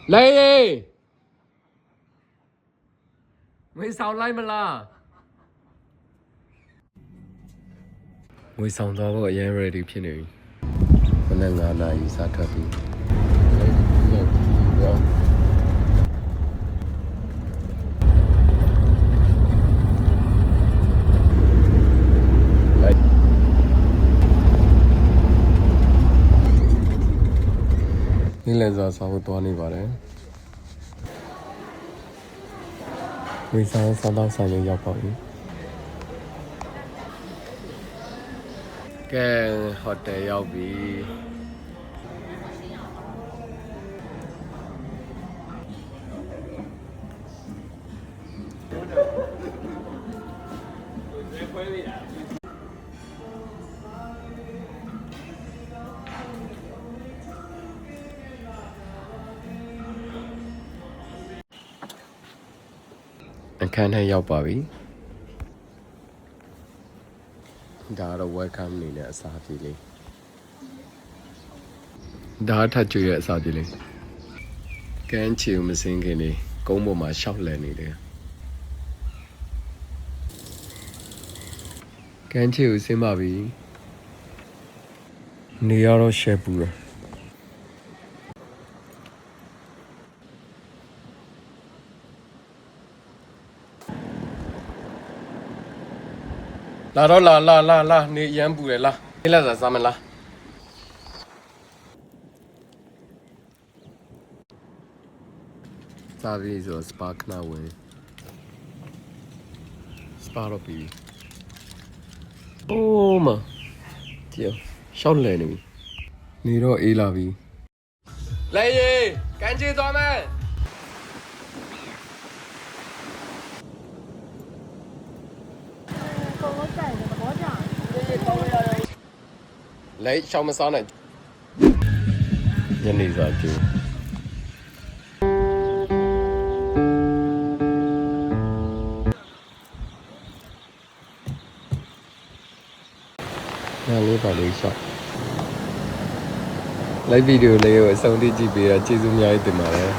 lấy đi người sao lấy mà la người sao đó có ai ready phía này con đang ngã này sát thật điนี่แหละจะสาวตัวนี้บ้างเลยวิสาสาวต้องใส่เยอะๆไปแกฮอตเทลยาวบีအခန်းထဲရောက်ပါပြီဒါတော့ welcome နေတဲ့အစားပြေးလေးဒါထပ်ကြွရဲ့အစားပြေးလေးကန်းချီမစင်းခင်လေးကုန်းပေါ်မှာရှောက်လည်နေတယ်ကန်းချီကိုဆင်းပါပြီနေရတော့ရှယ်ပူတယ်လာတော့လာနေရမ်းပူတယ်လာနေလာစားမလားစားပြီးဆိုစပါကနာဝင်စပါတော့ပြီးအိုးမကျော်ရှောက်လဲနေပြီနေတော့အေးလာပြီလဲရေကန်ချီသွားမယ်lấy sau mà sau này nhân đi giờ chú lấy vào lấy shot lấy video lấy ở xong đi chỉ bị chỉ zoom nhau từ mà đấy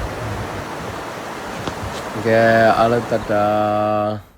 ok, alert tata